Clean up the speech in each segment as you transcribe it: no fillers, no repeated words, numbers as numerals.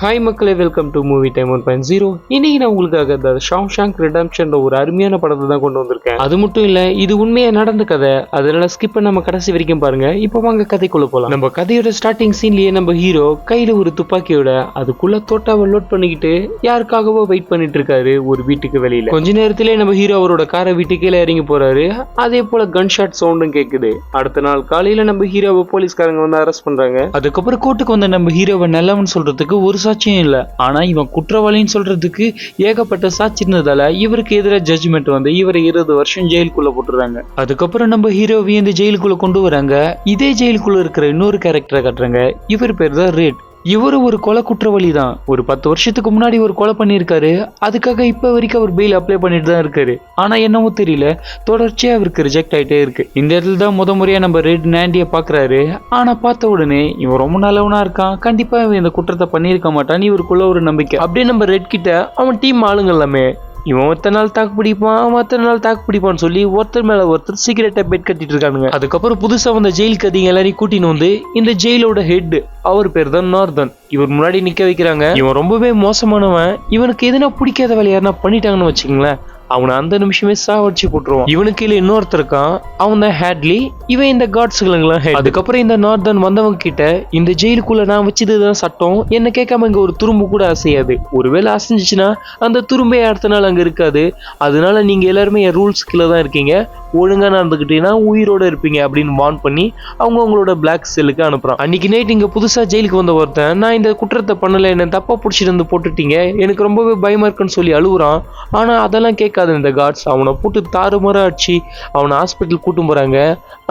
Hi மக்களே, welcome to movie time 1.0. இன்னைக்கு நான் உங்களுக்காக இந்த ஷாவ்ஷாங்க் ரிடெம்ப்ஷன் ஒரு அருமையான படத்தை தான் கொண்டு வந்திருக்கேன். அது மட்டும் இல்ல, இது உண்மையா நடந்த கதை, அதனால ஸ்கிப் பண்ணாம கடைசி வரைக்கும் பாருங்க. இப்போ வாங்க கதைக்குள்ள போலாம். நம்ம கதையோட ஸ்டார்டிங் சீன்லயே நம்ம ஹீரோ கையில ஒரு துப்பாக்கியோட அதுக்குள்ள தோட்டாவை லோட் பண்ணிக்கிட்டு யாருக்காகவோ வெயிட் பண்ணிட்டு இருக்காரு ஒரு வீட்டுக்கு வெளியில. கொஞ்ச நேரத்திலே நம்ம ஹீரோ அவரோட காரை விட்டு கீழே இறங்கி போறாரு. அதே போல கன் ஷாட் சவுண்டும் கேக்குது. அடுத்த நாள் காலையில நம்ம ஹீரோவை போலீஸ்காரங்க வந்து அரெஸ்ட் பண்றாங்க. அதுக்கப்புறம் கோர்ட்டுக்கு வந்த நம்ம ஹீரோவை நல்லவன் சொல்றதுக்கு ஒரு சாட்சியம் இல்ல. ஆனா இவன் குற்றவாளின்னு சொல்றதுக்கு ஏகப்பட்ட சாட்சி இருந்ததால இவருக்கு எதிராக ஜட்ஜ்மெண்ட் வந்து இவரை 20 வருஷம் ஜெயிலுக்குள்ள போட்டுறாங்க. அதுக்கப்புறம் நம்ம ஹீரோவையும் இந்த ஜெயிலுக்குள்ள கொண்டு வராங்க. இதே ஜெயிலுக்குள்ள இருக்கிற இன்னொரு கேரக்டரை காட்டுறாங்க. இவர் பேர் தான் ரெட். இவரு ஒரு கொலை குற்றவாளி தான். ஒரு 10 வருஷத்துக்கு முன்னாடி ஒரு கொலை பண்ணியிருக்காரு. அதுக்காக இப்ப வரைக்கும் அவர் பெயில் அப்ளை பண்ணிட்டு தான் இருக்காரு. ஆனா என்னவோ தெரியல, தொடர்ச்சியா அவருக்கு ரிஜெக்ட் ஆயிட்டே இருக்கு. இந்த இடத்துல தான் முறையா நம்ம ரெட் நாண்டிய பாக்குறாரு. ஆனா பார்த்த உடனே இவன் ரொம்ப நல்லவனா இருக்கான், கண்டிப்பா இவன் இந்த குற்றத்தை பண்ணியிருக்க மாட்டான்னு இவருக்குள்ள ஒரு நம்பிக்கை. அப்படியே நம்ம ரெட் கிட்ட அவன் டீம் ஆளுங்க எல்லாமே இவன் ஒருத்த நாள் தாக்கு பிடிப்பான், மற்ற நாள் தாக்கு பிடிப்பான்னு சொல்லி ஒருத்தர் மேல ஒருத்தர் சீக்கிரட்டா பெட் கட்டிட்டு இருக்கானுங்க. அதுக்கப்புறம் புதுசா வந்த ஜெயில் கதிங்க எல்லாரையும் கூட்டின்னு வந்து இந்த ஜெயிலோட ஹெட், அவர் பேர் தான் நார்தன், இவர் முன்னாடி நிக்க வைக்கிறாங்க. இவன் ரொம்பவே மோசமானவன். இவனுக்கு எதுனா பிடிக்காத வேலை யாருன்னா பண்ணிட்டாங்கன்னு வச்சுக்கோங்களேன், அவனை அந்த நிமிஷமே சாவடிச்சு போட்டுருவான். இவனுக்கு இல்ல இன்னொருத்தர் இருக்கான், அவன் தான் ஹேட்லி. இவன் இந்த காட்ஸ்களுங்கெல்லாம் ஹெட். அதுக்கப்புறம் இந்த நார்தன் வந்தவங்க கிட்ட இந்த ஜெயிலுக்குள்ள நான் வச்சதுதான் சட்டம், என்ன கேட்காம இங்க ஒரு துரும்பு கூட அசையாது. ஒருவேளை அசைஞ்சிச்சுன்னா அந்த துரும்பே அடுத்த நாள் அங்க இருக்காது. அதனால நீங்க எல்லாருமே என் ரூல்ஸ் கீழே தான் இருக்கீங்க, ஒழுங்கா நடந்துக்கிட்டீங்கன்னா உயிரோட இருப்பீங்க அப்படின்னு வார்ன் பண்ணி அவங்க அவங்களோட பிளாக் செல்லுக்கு அனுப்புறான். அன்னைக்கு நைட் இங்க புதுசா ஜெயிலுக்கு வந்த ஒருத்தன், நான் இந்த குற்றத்தை பண்ணல, என்ன தப்பா பிடிச்சிட்டு வந்து போட்டுட்டீங்க, எனக்கு ரொம்பவே பயமா இருக்குன்னு சொல்லி அழுகுறான். ஆனா அதெல்லாம் கேட்காது இந்த கார்ட்ஸ். அவனை போட்டு தாறுமாறா அடிச்சு அவனை ஹாஸ்பிட்டல் கூட்டும் போறாங்க.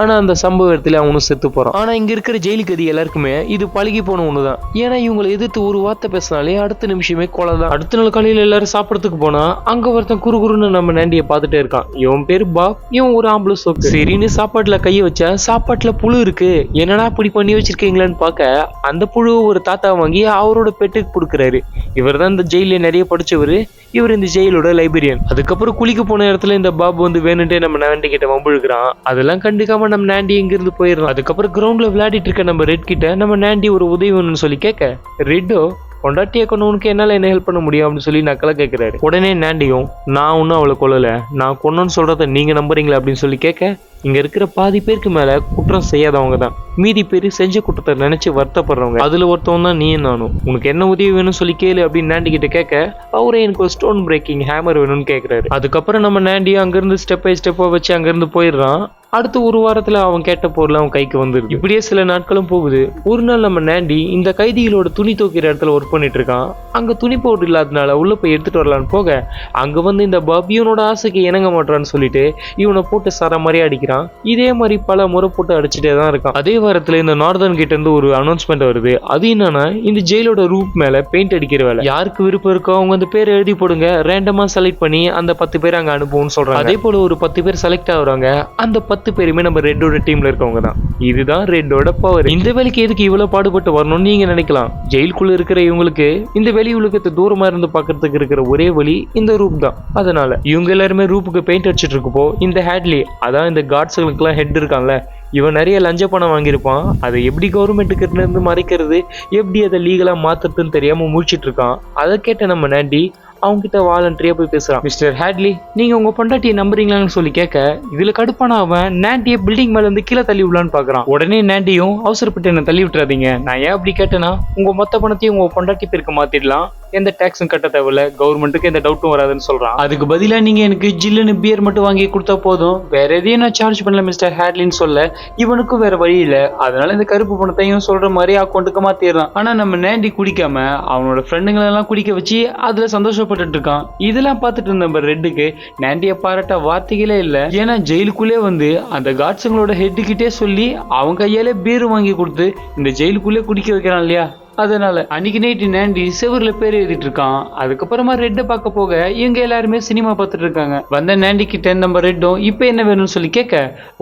ஆனா அந்த சம்பவத்துல அவனும் செத்து போறான். ஆனா இங்க இருக்கிற ஜெயிலுக்கு அது எல்லாருக்குமே இது பழகி போன ஒண்ணுதான். ஏன்னா இவங்களை எதிர்த்து ஒரு வார்த்தை பேசினாலே அடுத்த நிமிஷமே கொலை தான். அடுத்த நாள் காலையில எல்லாரும் சாப்பிடறதுக்கு போனா அங்க ஒருத்தன் குறுகுறுன்னு நம்ம நாண்டிய பார்த்துட்டே இருக்கான். இவன் பேரு பாப். இவன் ஒரு ஆம்பளை சோக்கு. சரின்னு சாப்பாட்டுல கைய வச்சா சாப்பாட்டுல புழு இருக்கு, என்னடா இப்படி பண்ணி வச்சிருக்கீங்களான்னு பார்க்க அந்த புழு ஒரு தாத்தா வாங்கி அவரோட பெட்டுக்கு கொடுக்குறாரு. இவர் தான் இந்த ஜெயில நிறைய படிச்சவரு. இவர் இந்த ஜெயிலோட லைப்ரரியன். அதுக்கப்புறம் குளிக்க போன இடத்துல இந்த பாபு வந்து வேணுன்ட்டே நம்ம நாண்டி கிட்ட வம்புழுக்கிறான். அதெல்லாம் கண்டுக்காம நம்ம நாண்டி இங்க இருந்து போயிடலாம். அதுக்கப்புறம் கிரவுண்ட்ல விளையாடிட்டு இருக்க நம்ம ரெட் கிட்ட நம்ம நாண்டி ஒரு உதவி வேணும்னு சொல்லி கேட்க, ரெட்டோ பொண்டாட்டிய கொண்டவனுக்கு என்னால என்ன ஹெல்ப் பண்ண முடியும் அப்படின்னு சொல்லி நக்கலா கேட்கிறாரு. உடனே நாண்டியும், நான் ஒன்னும் அவளை கொல்லல, நான் கொன்னோன்னு சொல்றத நீங்க நம்புறீங்களா அப்படின்னு சொல்லி கேட்க, இங்க இருக்கிற பாதி பேருக்கு மேல குற்றம் செய்யாதவங்க தான், மீதி பேரு செஞ்ச குற்றத்தை நினைச்சு வருத்தப்படுறவங்க. அதுல ஒருத்தவங்க தான் நீயும் நானும். உனக்கு என்ன உதவி வேணும்னு சொல்லி கேளு அப்படின்னு நாண்டி கிட்ட கேட்க, அவரே எனக்கு ஒரு ஸ்டோன் பிரேக்கிங் ஹேமர் வேணும்னு கேட்கிறாரு. அதுக்கப்புறம் நம்ம நாண்டியும் அங்கிருந்து ஸ்டெப் பை ஸ்டெப்பா வச்சு அங்கிருந்து போயிடுறான். அடுத்து ஒரு வாரத்துல அவன் கேட்ட பொருள் அவன் கைக்கு வந்துருக்கு. இப்படியே சில நாட்களும் போகுது. ஒரு நாள் நம்ம நாண்டி இந்த கைதிகளோட துணி துவைக்கிற இடத்துல ஒர்க் பண்ணிட்டு இருக்கான். அங்க துணி பவுடர் இல்லாதனால உள்ள போய் எடுத்துட்டு வரலான்னு போக, அங்க வந்து இந்த பபியனோட ஆசைக்கு இணங்க மாட்டான்னு சொல்லிட்டு இவனை போட்டு சர மாதிரி அடிக்கிறான். இதே மாதிரி பல முறை போட்டு அடிச்சுட்டே தான் இருக்கான். அதே வாரத்துல இந்த நார்தன் கிட்ட இருந்து ஒரு அனௌன்ஸ்மெண்ட் வருது. அது என்னன்னா, இந்த ஜெயிலோட ரூப் மேல பெயிண்ட் அடிக்கிற வேலை. யாருக்கு விருப்பம் இருக்கோ அவங்க அந்த பேரை எழுதி போடுங்க, ரேண்டமா செலக்ட் பண்ணி அந்த 10 பேர் அங்க அனுப்புவோம்னு சொல்றாங்க. அதே போல ஒரு 10 பேர் செலக்ட் ஆகுறாங்க. அந்த 10 பேருமே நம்ம ரெட்டோட டீம்ல இருக்கவங்க தான். இதுதான் ரெட்டோட பவர். இந்த வேலைக்கு எதுக்கு இவ்வளவு பாடுபட்டு வரணும்னு நீங்க நினைக்கலாம். ஜெயிலுக்குள்ள இருக்கிற இவங்களுக்கு இந்த வெளி உலகத்தை தூரமா இருந்து பாக்குறதுக்கு இருக்கிற ஒரே வழி இந்த ரூப் தான். அதனால இவங்க எல்லாருமே ரூப்புக்கு பெயிண்ட் அடிச்சிட்டு இருக்கப்போ இந்த ஹேட்லி, அதான் இந்த கார்ட்ஸ்களுக்கு எல்லாம் ஹெட் இருக்கான்ல, இவன் நிறைய லஞ்ச பணம் வாங்கியிருப்பான். அதை எப்படி கவர்மெண்ட்டுக்கு இருந்து மறைக்கிறது, எப்படி அதை லீகலா மாத்துறதுன்னு தெரியாம முடிச்சிட்டு இருக்கான். அதை கேட்ட நம்ம நாண்டி அவங்க கிட்ட வாலண்டரியா போய் பேசுறான். மிஸ்டர் ஹேட்லி, நீங்க உங்க பொண்டாட்டியை நம்புறீங்களான்னு சொல்லி கேட்க, இதுல கடுப்பான அவன் நாண்டியை பில்டிங் மேல இருந்து கீழே தள்ளி விடலான்னு பாக்குறான். உடனே நாண்டியும், அவசரப்பட்டு என்ன தள்ளி விட்டுறாதீங்க, நான் ஏன் அப்படி கேட்டேன்னா உங்க மொத்த பணத்தையும் உங்க பொண்டாட்டி பேருக்கு மாத்திடலாம், எந்த டாக்ஸும் கட்ட தேவையில்ல, கவர்மெண்ட்டுக்கு எந்த டவுட்டும் வராதுன்னு சொல்றான். அதுக்கு பதிலா நீங்க எனக்கு ஜில்லுன்னு பியர் மட்டும் வாங்கி கொடுத்தா போதும், வேற எதையும் நான் சார்ஜ் பண்ணல மிஸ்டர் ஹேட்லின்னு சொல்ல, இவனுக்கும் வேற வழி இல்ல. அதனால இந்த கருப்பு பணத்தையும் சொல்ற மாதிரி அக்கௌண்ட்டுக்கு மாத்திடுறான். ஆனா நம்ம நாண்டி குடிக்காம அவனோட ஃப்ரெண்டுங்களை எல்லாம் குடிக்க வச்சு அதுல சந்தோஷப்பட்டு இருக்கான். இதெல்லாம் பார்த்துட்டு இருந்த நம்ம ரெட்டுக்கு நாண்டிய பாராட்ட வார்த்தைகளே இல்ல. ஏன்னா ஜெயிலுக்குள்ளே வந்து அந்த காட்ஸுங்களோட ஹெட் கிட்டே சொல்லி அவங்க கையாலே பீர் வாங்கி கொடுத்து இந்த ஜெயிலுக்குள்ளே குடிக்க வைக்கிறான் இல்லையா. அதனால அன்னைக்கு நைட்டு நாண்டி செவர்ல பேர் எழுதிட்டு இருக்கான். அதுக்கப்புறமா ரெட்டை பார்க்க போக இவங்க எல்லாருமே சினிமா பார்த்துட்டு இருக்காங்க. வந்த நாண்டி கிட்ட நம்ம ரெட்டும் இப்ப என்ன வேணும்னு சொல்லி கேட்க,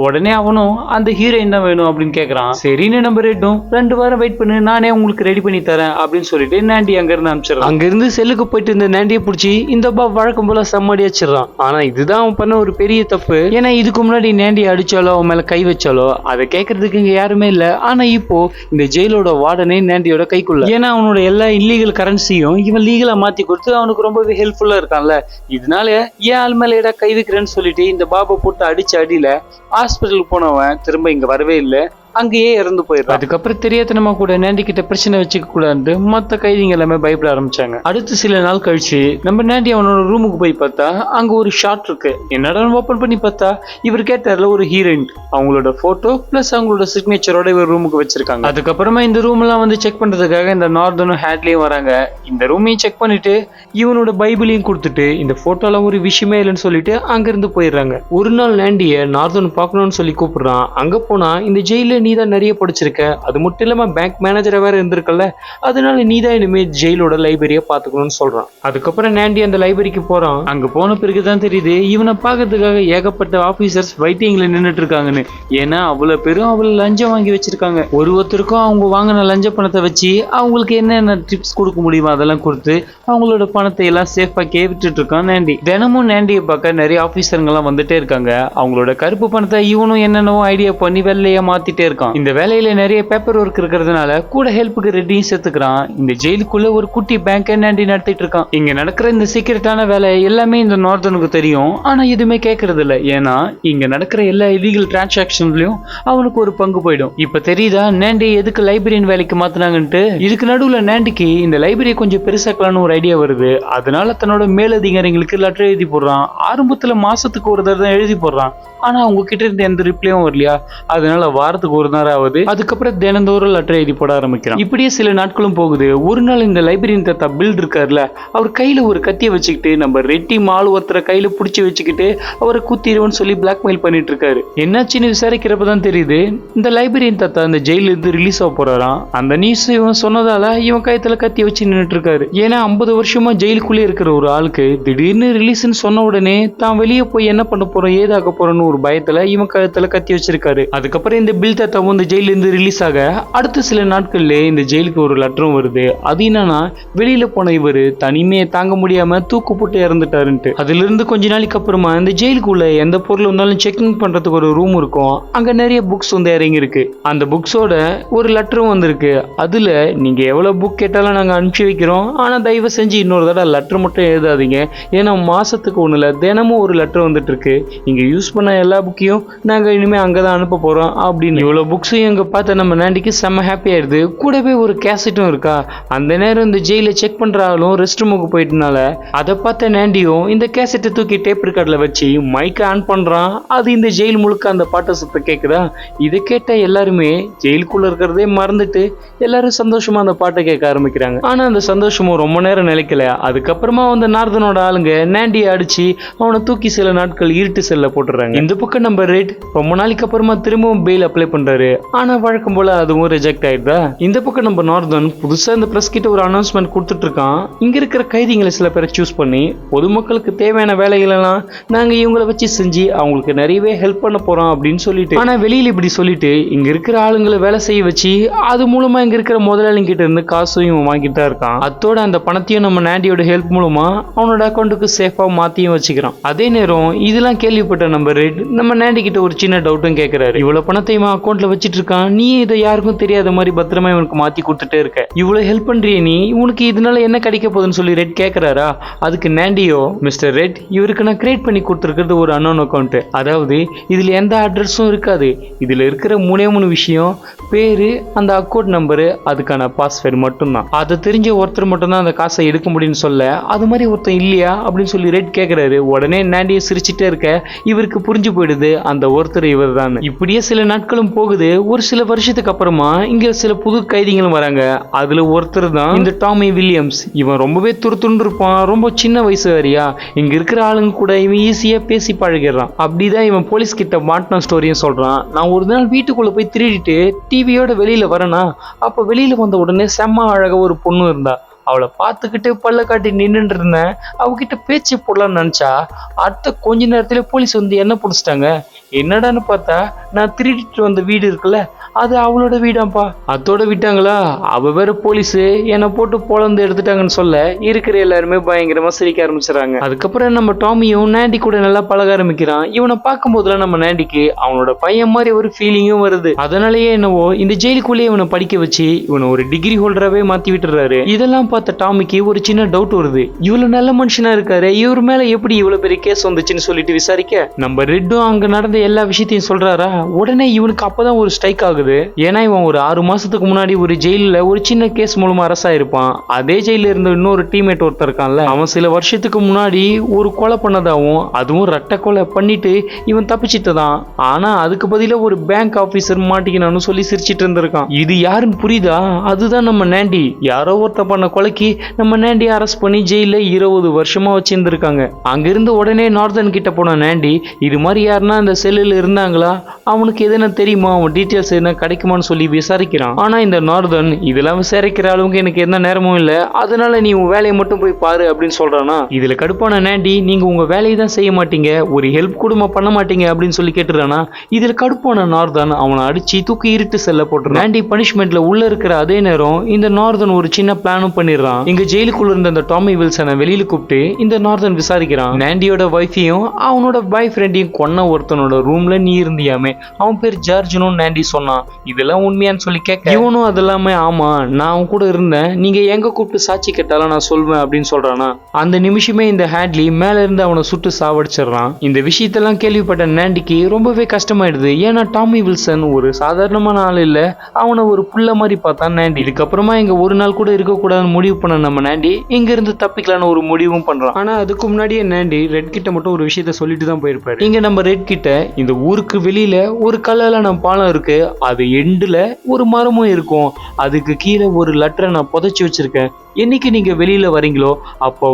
உடனே அவனும் அந்த ஹீரோயின் தான் வேணும் அப்படின்னு கேட்கறான். சரின்னு நம்ம ரெட்டும் 2 வாரம் வெயிட் பண்ணு, நானே உங்களுக்கு ரெடி பண்ணி தரேன் அப்படின்னு சொல்லிட்டு நாண்டி அங்க இருந்து அனுப்பிச்சிடறான். அங்க இருந்து செல்லுக்கு போயிட்டு இந்த நாண்டியை பிடிச்சி இந்த வழக்கம் போல செம்மடி வச்சிடறான். ஆனா இதுதான் அவன் பண்ண ஒரு பெரிய தப்பு. ஏன்னா இதுக்கு முன்னாடி நாண்டி அடிச்சாலோ அவன் மேல கை வச்சாலோ அதை கேட்கறதுக்கு இங்க யாருமே இல்ல. ஆனா இப்போ இந்த ஜெயிலோட வார்டனே நாண்டியோட கை கைக்குள்ள. ஏன்னா அவனோட எல்லா இல்லீகல் கரன்சியும் இவன் லீகலா மாத்தி கொடுத்து அவனுக்கு ரொம்பவே ஹெல்ப்ஃபுல்லா இருக்கான்ல. இதனால ஏன் ஆள் மேல ஏடா கை வைக்கிறேன்னு சொல்லிட்டு இந்த பாபா போட்டு அடிச்ச அடியில ஹாஸ்பிட்டலுக்கு போனவன் திரும்ப இங்க வரவே இல்லை, அங்கேயே இறந்து போயிடும். அதுக்கப்புறம் தெரியாதனமா கூட நேண்டி கிட்ட பிரச்சனை வச்சுக்க கூடாது மத்த கைதிங்க எல்லாமே பயப்பட ஆரம்பிச்சாங்க. அடுத்து சில நாள் கழிச்சு நம்ம நேண்டி அவனோட ரூமுக்கு போய் பார்த்தா அங்க ஒரு ஷாட் இருக்கு. என்னடா ஓபன் பண்ணி பார்த்தா இவர் கேட்டார்ல ஒரு ஹீரோயின், அவங்களோட போட்டோ பிளஸ் அவங்களோட சிக்னேச்சரோட இவர் ரூமுக்கு வச்சிருக்காங்க. அதுக்கப்புறமா இந்த ரூம் எல்லாம் வந்து செக் பண்றதுக்காக இந்த நார்தனும் ஹேட்லயும் வராங்க. இந்த ரூமையும் செக் பண்ணிட்டு இவனோட பைபிளையும் கொடுத்துட்டு இந்த போட்டோல ஒரு விஷயமே இல்லைன்னு சொல்லிட்டு அங்க இருந்து போயிடுறாங்க. ஒரு நாள் நேண்டிய நார்தன் பார்க்கணும்னு சொல்லி கூப்பிடுறான். அங்க போனா இந்த ஜெயில நீ தான் நிறைய படிச்சிருக்க, அது மட்டும் இல்லாம பேங்க் மேனேஜரா வேற இருந்திருக்கல, அதனால நீ தான் இனிமே ஜெயிலோட லைப்ரரியை பாத்துக்கணும்னு சொல்றான். அதுக்கப்புறம் நேண்டி அந்த லைப்ரரிக்கு போறான். அங்க போன பிறகுதான் தெரியுது இவனை பாக்கிறதுக்காக ஏகப்பட்ட ஆபீசர்ஸ் வெயிட்டிங்ல நின்றுட்டு இருக்காங்கன்னு. ஏன்னா அவ்வளவு பேரும் அவ்வளவு லஞ்சம் வாங்கி வச்சிருக்காங்க. ஒருத்தருக்கும் அவங்க வாங்கின லஞ்ச பணத்தை வச்சு அவங்களுக்கு என்னென்ன டிப்ஸ் கொடுக்க முடியுமோ அதெல்லாம் கொடுத்து அவங்களோட பணத்தை எல்லாம் சேஃபா விட்டுட்டு இருக்கான் நேண்டி. தினமும் நேண்டியை பார்க்க நிறைய ஆபீசருங்க எல்லாம் வந்துட்டே இருக்காங்க. அவங்களோட கருப்பு பணத்தை இவனும் என்னென்னவோ ஐடியா பண்ணி வெள்ளையா மாத்திட்டே இருக்கான். இந்த வேலையில நிறைய பேப்பர் ஒர்க் இருக்கிறதுனால கூட ஹெல்ப்புக்கு ரெட்டியும் சேர்த்துக்கிறான். இந்த ஜெயிலுக்குள்ள ஒரு குட்டி பேங்க் நேண்டி நடத்திட்டு இருக்கான். இங்க நடக்கிற இந்த சீக்கிரட்டான வேலை எல்லாமே இந்த நார்தனுக்கு தெரியும். ஆனா எதுவுமே கேட்கறது இல்ல. ஏன்னா இங்க நடக்கிற எல்லா இல்லீகல் டிரான்சாக்ஷன்லயும் அவனுக்கு ஒரு பங்கு போயிடும். இப்ப தெரியுதா நேண்டி எதுக்கு லைப்ரரியன் வேலைக்கு மாத்தினாங்கன்ட்டு. இதுக்கு நடுவுல நேண்டிக்கு இந்த லைப்ரரியை கொஞ்சம் பெருசாக்கலான்னு ஒரு ஐடியா வருது. அதனால தன்னோட மேலதிகாரிகளுக்கு லெட்டர் எழுதி போடுறான். ஆரம்பத்துல மாசத்துக்கு ஒரு தடவை தான் எழுதி போடுறான். ஆனா அவங்க கிட்ட இருந்து எந்த ரிப்ளையும் வரலையா, அதனால வாரத்துக்கு ஒரு நாள் ஆகுது. அதுக்கப்புறம் தினந்தோறும் லெட்டர் எழுதி போட ஆரம்பிக்கிறான். இப்படியே சில நாட்களும் போகுது. ஒரு நாள் இந்த லைப்ரரியன் தாத்தா பில்ட் இருக்காருல, அவர் கையில ஒரு கத்தியை வச்சுக்கிட்டு நம்ம ரெட்டி மால் ஒருத்தரை கையில புடிச்சு வச்சுக்கிட்டு அவரை குத்திடுவோன்னு சொல்லி பிளாக்மெயில் பண்ணிட்டு இருக்காரு. என்னாச்சுன்னு விசாரிக்கிறப்பதான் தெரியுது இந்த லைப்ரரியன் தாத்தா இந்த ஜெயில இருந்து ரிலீஸ் ஆக போறாராம். அந்த நியூஸ் இவன் சொன்னதால இவன் கைத்துல கத்தி வச்சு நின்றுட்டு இருக்காரு. ஏன்னா 50 வருஷமா ஜெயிலுக்குள்ளே இருக்கிற ஒரு ஆளுக்கு திடீர்னு ரிலீஸ்ன்னு சொன்ன உடனே தான் வெளியே போய் என்ன பண்ண போறோம் ஏதாக போறோம்னு ஒரு பயத்துல இவன் கழுத்துல கத்தி வச்சிருக்காரு. அதுக்கப்புறம் இந்த பில் தாத்தாவும் இந்த ஜெயில இருந்து ரிலீஸ் ஆக அடுத்த சில நாட்கள்ல இந்த ஜெயிலுக்கு ஒரு லெட்டரும் வருது. அது என்னன்னா வெளியில போன இவரு தனிமையை தாங்க முடியாம தூக்கு போட்டு இறந்துட்டாருன்ட்டு. அதுல இருந்து கொஞ்ச நாளைக்கு அப்புறமா இந்த ஜெயிலுக்குள்ள எந்த பொருள் வந்தாலும் செக்கிங் பண்றதுக்கு ஒரு ரூம் இருக்கும். அங்க நிறைய புக்ஸ் வந்து இறங்கி இருக்கு. அந்த புக்ஸோட ஒரு லெட்டரும் வந்திருக்கு. அதுல நீங்க எவ்வளவு புக் கேட்டாலும் நாங்க அனுப்பிச்சு வைக்கிறோம், ஆனா தயவு செஞ்சு இன்னொரு தடவை லெட்டர் மட்டும் எழுதாதீங்க. ஏன்னா மாசத்துக்கு ஒண்ணுல தினமும் ஒரு லெட்டர் வந்துட்டு இருக்கு. இங்க யூஸ் பண்ண எல்லா புக்கையும் நாங்க இனிமே அங்கதான் அனுப்ப போறோம் அப்படின்னு. இவ்வளவு புக்ஸையும் எங்க பார்த்த நம்ம நேண்டிக்கு செம்ம ஹாப்பி ஆயிடுது. கூடவே ஒரு கேசட்டும் இருக்கா. அந்த நேரம் இந்த ஜெயில செக் பண்றாலும் ரெஸ்ட் ரூமுக்கு போயிட்டனால அதை பார்த்த நேண்டியும் இந்த கேசட்டை தூக்கி டேப் ரெக்கார்ட்ல வச்சு மைக்க ஆன் பண்றான். அது இந்த ஜெயில் முழுக்க அந்த பாட்டு சத்தம் கேக்குதா. இதை கேட்ட எல்லாருமே ஜெயிலுக்குள்ள இருக்கிறதே மறந்துட்டு எல்லாரும் சந்தோஷமா அந்த பாட்டை கேட்க ஆரம்பிக்கிறாங்க. ஆனா அந்த சந்தோஷமும் ரொம்ப நேரம் நிலைக்கல. அதுக்கப்புறமா அந்த நார்தனோட ஆளுங்க நேண்டியை அடிச்சு அவனை தூக்கி சில நாட்கள் இருட்டு செல்ல போட்டுறாங்க. இந்த பக்கம் நம்ம ரெட் ரொம்ப நாளைக்கு அப்புறமா திரும்பவும் பெயில் அப்ளை பண்றாரு. ஆனா வழக்கம் போல அதுவும் ரிஜெக்ட் ஆயிடுதா. இந்த பக்கம் நம்ம நார்தன் புதுசா இந்த பிரஸ் கிட்ட ஒரு அனௌன்ஸ்மெண்ட் கொடுத்துட்டு இருக்கான். இங்க இருக்கிற கைதிகளை சில பேரை சூஸ் பண்ணி பொதுமக்களுக்கு தேவையான வேலைகள் எல்லாம் நாங்க இவங்களை வச்சு செஞ்சு அவங்களுக்கு நிறையவே ஹெல்ப் பண்ண போறோம் அப்படின்னு சொல்லிட்டு. ஆனா வெளியில இப்படி சொல்லிட்டு இங்க இருக்கிற ஆளுங்களை வேலை செய்ய வச்சு அது மூலமா இங்க இருக்கிற முதலாளிங்க கிட்ட இருந்து காசும் இவன் வாங்கிட்டு தான் இருக்கான். அத்தோட அந்த பணத்தையும் நம்ம நேண்டியோட ஹெல்ப் மூலமா அவனோட அக்கௌண்ட்டுக்கு சேஃபா மாத்தியும் வச்சுக்கிறான். அதே நேரம் இதெல்லாம் கேள்விப்பட்ட நம்ம ரெட் நம்ம நேண்டி கிட்ட ஒரு சின்ன டவுட்டும் கேட்கிறாரு. இவ்வளவு பணத்தையுமா அக்கௌண்ட்ல வச்சிட்டு இருக்கான், நீ இதை யாருக்கும் தெரியாத மாதிரி பத்திரமா இவனுக்கு மாத்தி கொடுத்துட்டே இருக்க, இவ்வளவு ஹெல்ப் பண்றிய நீ, உனக்கு இதனால என்ன கிடைக்க போகுதுன்னு சொல்லி ரெட் கேட்கிறாரா. அதுக்கு நேண்டியோ, மிஸ்டர் ரெட் இவருக்கு நான் கிரியேட் பண்ணி கொடுத்துருக்கிறது ஒரு அன்னோன் அக்கௌண்ட். அதாவது இதுல எந்த அட்ரஸும் இருக்காது. இதுல இருக்கிற 3 விஷயம், பேரு, அந்த அக்கௌண்ட் நம்பரு, அதுக்கான பாஸ்வேர்டு மட்டும்தான். அதை தெரிஞ்ச ஒருத்தர் மட்டும்தான் அந்த காசை எடுக்க முடியும்னு சொல்ல, அது மாதிரி ஒருத்தர் இல்லையா அப்படின்னு சொல்லி ரெட் கேட்கிறாரு. உடனே நேண்டியை சிரிச்சுட்டே இருக்க இவருக்கு புரிஞ்சு போயிடுது அந்த ஒருத்தர் இவர் தான். இப்படியே சில நாட்களும் போகுது. ஒரு சில வருஷத்துக்கு அப்புறமா இங்க சில புது கைதிகளும் வராங்க. அதுல ஒருத்தர் தான் இந்த டாமி வில்லியம்ஸ். இவன் ரொம்பவே துருத்துண்டு இருப்பான். ரொம்ப சின்ன வயசு வேறியா. இங்க இருக்கிற ஆளுங்க கூட இவன் ஈஸியா பேசி பழகிறான். அப்படிதான் இவன் போலீஸ் கிட்ட மாட்டின ஸ்டோரியும் சொல்றான். நான் ஒரு நாள் வீட்டுக்குள்ள போய் திருடிட்டு டிவியோட வெளியில வரேனா, அப்ப வெளியில வந்த உடனே செம்ம அழகா ஒரு பொண்ணு இருந்தா. அவளை பார்த்துக்கிட்டு பல்ல காட்டி நின்றுட்டு இருந்தேன். அவகிட்ட பேச்சு போடலான்னு நினைச்சா அடுத்த கொஞ்ச நேரத்துல போலீஸ் வந்து என்ன பிடிச்சிட்டாங்க. என்னடான்னு பார்த்தா நான் திருடிட்டு வந்த வீடு இருக்குல்ல, அது அவளோட வீடாம்பா. அதோட விட்டாங்களா, அவ வேற போலீஸ் என்னை போட்டு பொழந்து எடுத்துட்டாங்கன்னு சொல்ல இருக்கிற எல்லாருமே பயங்கரமா சிரிக்க ஆரம்பிச்சிடறாங்க. அதுக்கப்புறம் நம்ம டாமியும் நாண்டி கூட நல்லா பழக ஆரம்பிக்கிறான். இவனை பார்க்கும்போதுலாம் நம்ம நாண்டிக்கு அவனோட பையன் மாதிரி ஒரு ஃபீலிங்கும் வருது. அதனாலயே என்னவோ இந்த ஜெயிலுக்குள்ளேயே இவனை படிக்க வச்சு இவனை ஒரு டிகிரி ஹோல்டராகவே மாத்தி விட்டுறாரு. இதெல்லாம் பார்த்த டாமிக்கு ஒரு சின்ன டவுட் வருது. இவ்வளவு நல்ல மனுஷனா இருக்காரு, இவர் மேல எப்படி இவ்வளவு பெரிய கேஸ் வந்துச்சுன்னு சொல்லிட்டு விசாரிக்க நம்ம ரெட்டும் அங்க நடந்த எல்லா விஷயத்தையும் சொல்றாரா. உடனே இவனுக்கு அப்பதான் ஒரு ஸ்ட்ரைக் ஆகுது. ஏன்னா இவன் ஒரு 6 மாசத்துக்கு முன்னாடி ஒரு ஜெயில ஒரு சின்ன கேஸ் மூலமா அரசா இருப்பான். அதே ஜெயில இருந்த இன்னொரு டீம்மேட் ஒருத்தர் இருக்கான்ல, அவன் சில வருஷத்துக்கு முன்னாடி ஒரு கொலை பண்ணதாவும் அதுவும் ரட்ட கொலை பண்ணிட்டு இவன் தப்பிச்சிட்டதான். ஆனா அதுக்கு பதிலா ஒரு பேங்க் ஆபீசர் மாட்டிக்கணும்னு சொல்லி சிரிச்சிட்டு இருந்திருக்கான். இது யாருன்னு புரியுதா? அதுதான் நம்ம நாண்டி. யாரோ ஒருத்த பண்ண கொலைக்கு நம்ம நாண்டி அரெஸ்ட் பண்ணி ஜெயில 20 வருஷமா வச்சிருந்திருக்காங்க. அங்கிருந்து உடனே நார்தன் கிட்ட போன நாண்டி இது மாதிரி யாருன்னா இந்த செல்லுல இருந்தாங்களா, அவனுக்கு எதுனா தெரியுமா, அவன் டீட்டெயில்ஸ் எதுனா கிடைக்குமான்னு சொல்லி விசாரிக்கிறான். ஆனா இந்த நார்தன் இதெல்லாம் விசாரிக்கிற அளவுக்கு எனக்கு எந்த நேரமும் இல்ல, அதனால நீ உன் வேலையை மட்டும் போய் பாரு அப்படின்னு சொல்றானா. இதுல கடுப்பான நாண்டி நீங்க உங்க வேலையை தான் செய்ய மாட்டீங்க, ஒரு ஹெல்ப் கூட பண்ண மாட்டீங்க அப்படின்னு சொல்லி கேட்டுறானா. இதுல கடுப்பான நார்தன் அவனை அடிச்சு தூக்கி இருட்டு செல்ல போட்டுறான். நாண்டி பனிஷ்மெண்ட்ல உள்ள இருக்கிற அதே நேரம் இந்த நார்தன் ஒரு சின்ன பிளானும் பண்ணிடுறான். இங்க ஜெயிலுக்குள்ள இருந்த அந்த டாமி வில்சனை வெளியில கூப்பிட்டு இந்த நார்தன் விசாரிக்கிறான். நாண்டியோட வைஃபையும் அவனோட பாய் ஃப்ரெண்டையும் கொன்ன ஒருத்தனோட ரூம்ல நீ இருந்தியாமே, அவன் பேர் ஜார்ஜ்னு நாண்டி சொன்னான். இதெல்லாம் உண்மையான்னு சொல்லி கேட்க இவனும் அதெல்லாமே ஆமா நான் அவன் கூட இருந்தேன், நீங்க எங்க கூப்பிட்டு சாட்சி கேட்டாலும் நான் சொல்வேன் அப்படின்னு சொல்றானா. அந்த நிமிஷமே இந்த ஹேட்லி மேல இருந்து அவனை சுட்டு சாவடிச்சிடறான். இந்த விஷயத்தெல்லாம் கேள்விப்பட்ட நாண்டிக்கு ரொம்பவே கஷ்டமாயிடுது. ஏன்னா டாமி வில்சன் ஒரு சாதாரணமான ஆள் இல்ல, அவனை ஒரு புள்ள மாதிரி பார்த்தான் நாண்டி. இதுக்கப்புறமா இங்க ஒரு நாள் கூட இருக்கக்கூடாதுன்னு முடிவு பண்ண நம்ம நாண்டி இங்க இருந்து தப்பிக்கலான்னு ஒரு முடிவும் பண்றான். ஆனா அதுக்கு முன்னாடியே நாண்டி ரெட் கிட்ட மட்டும் ஒரு விஷயத்த சொல்லிட்டு தான் போயிருப்பாரு. இங்க நம்ம ரெட் கிட்ட இந்த ஊருக்கு வெளியில ஒரு கல்லாலான பாலம் இருக்கு, அது எண்டுல ஒரு மரமும் இருக்கும், அதுக்கு கீழே ஒரு லெட்டரை நான் புதைச்சி வச்சிருக்கேன், என்னைக்கு நீங்க வெளியில வரீங்களோ அப்போ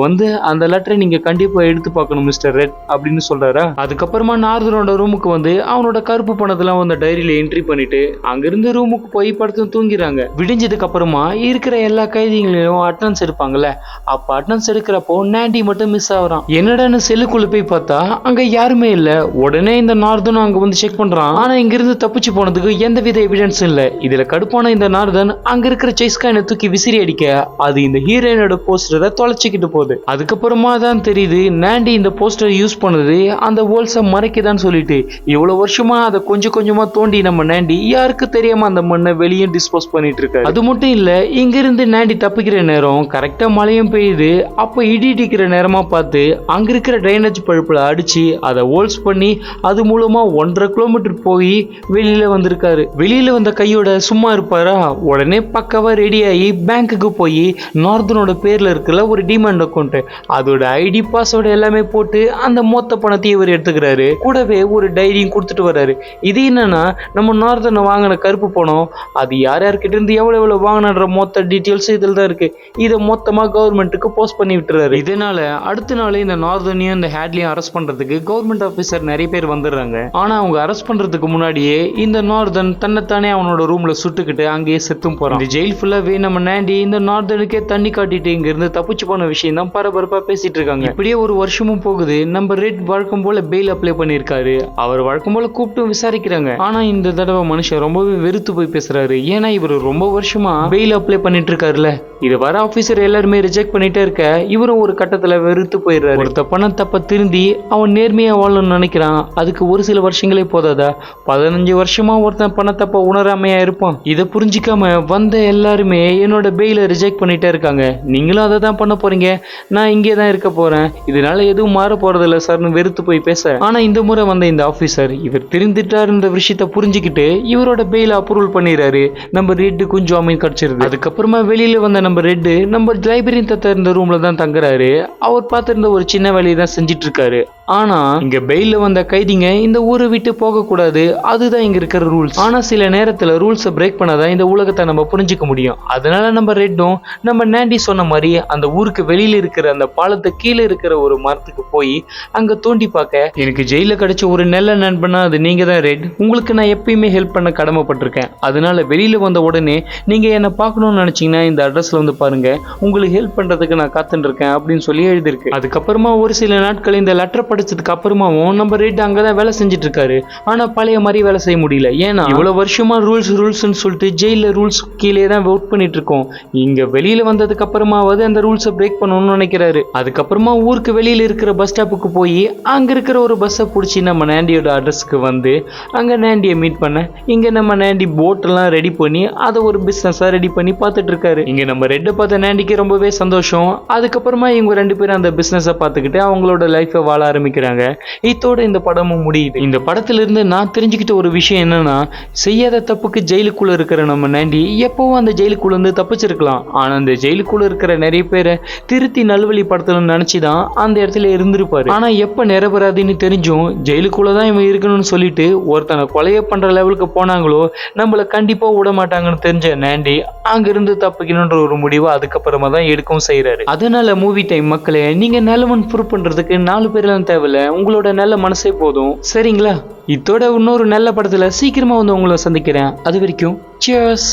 அந்த லெட்டரை நீங்க கண்டிப்பா எடுத்து பார்க்கணும் மிஸ்டர் ரெட் அப்படின்னு சொல்றாரா. அதுக்கப்புறமா நார்தனோட ரூமுக்கு அவனோட கருப்பு பணத்தெல்லாம் டைரியில என்ட்ரி பண்ணிட்டு அங்கிருந்து ரூமுக்கு போய் படுத்து தூங்கிறாங்க. விடிஞ்சதுக்கு அப்புறமா இருக்கிற எல்லா கைதிகளையும் அட்டனன்ஸ் எடுப்பாங்கல்ல, அப்ப அட்டனன்ஸ் எடுக்கிறப்போ நாண்டி மட்டும் மிஸ் ஆகுறான். என்னடான்னு செல்லுக்குள்ள போய் பார்த்தா அங்க யாருமே இல்ல. உடனே இந்த நார்தனும் அங்க செக் பண்றான். ஆனா இங்க இருந்து தப்பிச்சு போனதுக்கு எந்த வித எவிடன்ஸ் இல்ல. இதுல கடுப்பான இந்த நார்தன் அங்க இருக்கிற செஸ்காயினை தூக்கி விசிறி அடிக்க அது இந்த ஹீரோயினோட போஸ்டரை தொலைச்சிக்கிட்டு போகுது. அதுக்கப்புறமா தான் தெரியுது நாண்டி இந்த போஸ்டர் யூஸ் பண்ணது அந்த ஹோல்ஸை மறைக்குதான்னு சொல்லிட்டு. இவ்வளவு வருஷமா அதை கொஞ்சம் கொஞ்சமா தோண்டி நம்ம நாண்டி யாருக்கு தெரியாம அந்த மண்ணை வெளியே டிஸ்போஸ் பண்ணிட்டு இருக்காரு. அது மட்டும் இல்ல, இங்க இருந்து நாண்டி தப்பிக்கிற நேரம் கரெக்டா மழையும் பெய்யுது. அப்ப இடி இடிக்கிற நேரமா பார்த்து அங்க இருக்கிற ட்ரைனேஜ் பழுப்புல அடிச்சு அதை ஹோல்ஸ் பண்ணி அது மூலமா 1.5 கிலோமீட்டர் போய் வெளியில வந்திருக்காரு. வெளியில வந்த கையோட சும்மா இருப்பாரா, உடனே பக்காவா ரெடி ஆகி பேங்க்குக்கு போய் நார்தனோட பேர்ல இருக்கிற ஒரு டிமாண்ட் அக்கௌண்ட் அதோட ஐடி பாஸ்வேர்டு எல்லாமே போட்டு அந்த மொத்த பணத்தையும் இவர் எடுத்துக்கிறாரு. கூடவே ஒரு டைரியும் கொடுத்துட்டு வர்றாரு. இது என்னன்னா நம்ம நார்தனை வாங்கின கருப்பு பணம் அது யார் யார்கிட்ட இருந்து எவ்வளவு வாங்கின மொத்த டீட்டெயில்ஸ் இதில் தான் இருக்கு. இதை மொத்தமா கவர்மெண்ட்டுக்கு போஸ்ட் பண்ணி விட்டுறாரு. இதனால அடுத்த நாள் இந்த நார்தனையும் இந்த ஹேட்லியும் அரெஸ்ட் பண்றதுக்கு கவர்மெண்ட் ஆபீசர் நிறைய பேர் வந்துடுறாங்க. ஆனா அவங்க அரெஸ்ட் பண்றதுக்கு முன்னாடியே இந்த நார்தன் தன்னைத்தானே அவனோட ரூம்ல சுட்டுக்கிட்டு அங்கேயே செத்தும் போறான். இந்த ஜெயில் ஃபுல்லாவே நம்ம நாண்டி இந்த நார்தனுக்கே தண்ணி காட்டிட்டு இங்க இருந்து தப்பிச்சு போன விஷயம் தான் பரபரப்பா பேசிட்டு இருக்காங்க. இப்படியே ஒரு வருஷமும் போகுது. நம்ம ரெட் வழக்கம் போல பெயில் அப்ளை பண்ணிருக்காரு. அவர் வழக்கம் போல கூப்பிட்டு விசாரிக்கிறாங்க. ஆனா இந்த தடவை மனுஷன் ரொம்பவே வெறுத்து போய் பேசுறாரு. ஏன்னா இவர் ரொம்ப வருஷமா பெயில் அப்ளை பண்ணிட்டு இருக்காருல்ல, இது வர ஆபீசர் எல்லாருமே ரிஜெக்ட் பண்ணிட்டே இருக்க இவரும் ஒரு கட்டத்துல வெறுத்து போயிடுறாரு. ஒரு தப்பான தப்ப திருந்தி அவன் நேர்மையா வாழணும்னு நினைக்கிறான். அதுக்கு ஒரு சில வருஷங்களே போதாதா, 15 வருஷமா ஒருத்தன் பண்ண தப்ப உணராமையா இருப்பான். இதை புரிஞ்சிக்காம வந்த எல்லாருமே என்னோட பெயில ரிஜெக்ட் பண்ணிட்டே இருக்காங்க, நீங்களும் அதை தான் பண்ண போறீங்க, நான் இங்கே தான் இருக்க போறேன், இதனால எதுவும் மாற போறதில்ல சார்னு வெறுத்து போய் பேச. ஆனா இந்த முறை வந்த இந்த ஆபீசர் இவர் திருந்திட்டாருன்ற விஷயத்த புரிஞ்சுக்கிட்டு இவரோட பெயில அப்ரூவல் பண்ணிடுறாரு. நம்ம ரெட்டு கொஞ்சம் அமீன் கிடைச்சிருது. அதுக்கப்புறமா வெளியில வந்த நம்ம ரெட்டு நம்ம லைப்ரரி தத்த இருந்த ரூம்ல தான் தங்குறாரு. அவர் பார்த்திருந்த ஒரு சின்ன வேலையை தான் செஞ்சிட்டு இருக்காரு. ஆனா இங்க பெயில வந்த கைதிங்க இந்த ஊரை விட்டு போக கூடாது, அதுதான் இங்க இருக்கிற ரூல்ஸ். ஆனா சில நேரத்துல ரூல்ஸை பிரேக் பண்ணாதான் இந்த உலகத்தை நம்ம புரிஞ்சுக்க முடியும். அதனால நம்ம ரெட்டும் நம்ம நாண்டி சொன்ன மாதிரி அந்த ஊருக்கு வெளியில இருக்கிற அந்த பாலத்தை கீழே இருக்கிற ஒரு மரத்துக்கு போய் அங்க தோண்டி பார்க்க, எனக்கு ஜெயில கிடைச்ச ஒரு நல்ல நண்பனா அது நீங்க தான் ரெட், உங்களுக்கு நான் எப்பயுமே ஹெல்ப் பண்ண கடமைப்பட்டிருக்கேன். அதனால வெளியில வந்த உடனே நீங்க என்ன பார்க்கணும்னு நினைச்சீங்கன்னா இந்த அட்ரஸ்ல வந்து பாருங்க, உங்களுக்கு ஹெல்ப் பண்றதுக்கு நான் காத்துட்டு இருக்கேன் அப்படின்னு சொல்லி எழுதிருக்கு. அதுக்கப்புறமா ஒரு சில நாட்கள் இந்த லெட்டர் ஒப்படைச்சதுக்கு அப்புறமாவும் நம்ம ரெட் அங்கதான் வேலை செஞ்சுட்டு இருக்காரு. ஆனா பழைய மாதிரி வேலை செய்ய முடியல. ஏன்னா இவ்வளவு வருஷமா ரூல்ஸ்னு சொல்லிட்டு ஜெயில ரூல்ஸ் கீழே தான் ஒர்க் பண்ணிட்டு இருக்கோம். இங்க வெளியில வந்ததுக்கு அப்புறமாவது அந்த ரூல்ஸை பிரேக் பண்ணணும்னு நினைக்கிறாரு. அதுக்கப்புறமா ஊருக்கு வெளியில இருக்கிற பஸ் ஸ்டாப்புக்கு போய் அங்க இருக்கிற ஒரு பஸ்ஸை பிடிச்சி நம்ம நாண்டியோட அட்ரஸ்க்கு வந்து அங்க நாண்டியை மீட் பண்ண இங்க நம்ம நாண்டி போட் எல்லாம் ரெடி பண்ணி அதை ஒரு பிசினஸா ரெடி பண்ணி பார்த்துட்டு இருக்காரு. இங்க நம்ம ரெட்டை பார்த்த நாண்டிக்கு ரொம்பவே சந்தோஷம். அதுக்கப்புறமா இவங்க 2 பேரும் அந்த பிசினஸை பார்த்துக்கிட்டு அவங்களோட லைஃபை வாழ ஆரம்பிக்கிறாங்க. இதோட இந்த படமும் முடியுது. இந்த படத்துல இருந்து நான் தெரிஞ்சுக்கிட்ட ஒரு விஷயம் என்னன்னா, செய்யாத தப்புக்கு ஜெயிலுக்குள்ள இருக்கிற நம்ம நாண்டி எப்பவும் அந்த ஜெயிலுக்குள்ள இருந்து தப்பிச்சிருக்கலாம். ஆனா அந்த ஜெயிலுக்குள்ள இருக்கிற நிறைய பேரை திருத்தி நல்வழி படத்துல நினைச்சுதான் அந்த இடத்துல இருந்திருப்பாரு. ஆனா எப்ப நிரபராதின்னு தெரிஞ்சும் ஜெயிலுக்குள்ளதான் இவன் இருக்கணும்னு சொல்லிட்டு ஒருத்தனை கொலைய பண்ற லெவலுக்கு போனாங்களோ நம்மள கண்டிப்பா விட மாட்டாங்கன்னு தெரிஞ்ச நாண்டி அங்கிருந்து தப்பிக்கணும்ன்ற ஒரு முடிவை அதுக்கப்புறமா தான் எடுக்கவும் செய்யறாரு. அதனால மூவி டைம் மக்களே, நீங்க நல்லவன் ப்ரூவ் பண்றதுக்கு 4 பேர்லாம் தேவையில்ல, உங்களோட நல்ல மனசே போதும். சரிங்களா? இதோட இன்னொரு நல்ல படத்துல சீக்கிரமா வந்து உங்களை சந்திக்கிறேன். அது வரைக்கும் சியர்ஸ்.